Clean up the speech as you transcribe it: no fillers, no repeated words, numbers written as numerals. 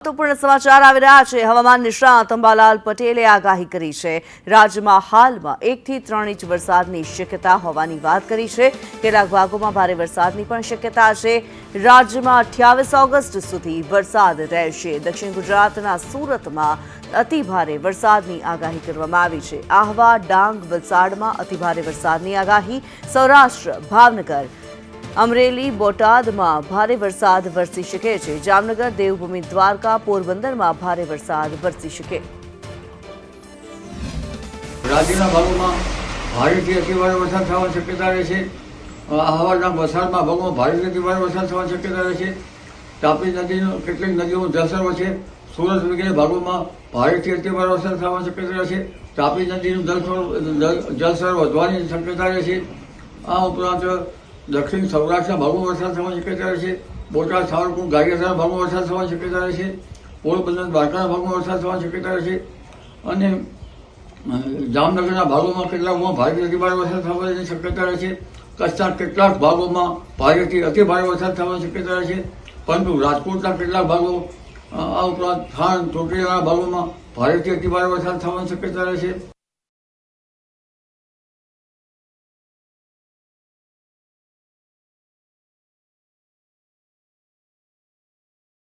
મહત્વપૂર્ણ સમાચાર આવી રહ્યા છે। હવામાન નિષ્ણાત અંબાલાલ પટેલે આગાહી કરી છે। રાજ્યમાં હાલમાં 1 થી 3 ઇંચ વરસાદની શક્યતા હોવાની વાત કરી છે। કેટલાક ભાગોમાં ભારે વરસાદની પણ શક્યતા છે। રાજ્યમાં 28 ઓગસ્ટ સુધી વરસાદ રહેશે। દક્ષિણ ગુજરાતના સુરતમાં અતિભારે વરસાદની આગાહી કરવામાં આવી છે। આહવા, ડાંગ, વલસાડમાં અતિભારે વરસાદની આગાહી। સૌરાષ્ટ્ર, ભાવનગર, અમરેલી, બોટાદમાં ભારે વરસાદ વરસી શકે છે। જામનગર, દેવભૂમિ, દ્વારકા, પોરબંદરમાં ભારે વરસાદ વરસી શકે। રાજ્યના ભાગોમાં ભારેથી અતિભારે વરસાદ થવાની શક્યતા રહેશે। આહવાના વલસાડમાં ભાગોમાં ભારેથી અતિભારે વરસાદ થવાની શક્યતા રહેશે। તાપી નદીનું કેટલીક નદીઓનું જળસ્તર વધશે। સુરત વગેરે ભાગોમાં ભારેથી અતિભારે વરસાદ થવાની શક્યતા રહેશે। તાપી નદીનું જળસ્તર વધવાની શક્યતા રહેશે। આ ઉપરાંત દક્ષિણ સૌરાષ્ટ્રના ભાગોમાં વરસાદ થવાની શક્યતા રહેશે। બોટાદ, સાવરકુંડલા, ગારિયાધારના ભાગોમાં વરસાદ થવાની શક્યતા રહેશે। પોરબંદર, દ્વારકાના ભાગોમાં વરસાદ થવાની શક્યતા રહેશે અને જામનગરના ભાગોમાં કેટલાકમાં ભારેથી અતિભારે વરસાદ થવાની શક્યતા રહેશે। કચ્છના કેટલાક ભાગોમાં ભારેથી અતિભારે વરસાદ થવાની શક્યતા રહેશે, પરંતુ રાજકોટના કેટલાક ભાગો આ ઉપરાંત થાણ, ચોટીલાના ભાગોમાં ભારેથી અતિભારે વરસાદ થવાની શક્યતા રહેશે।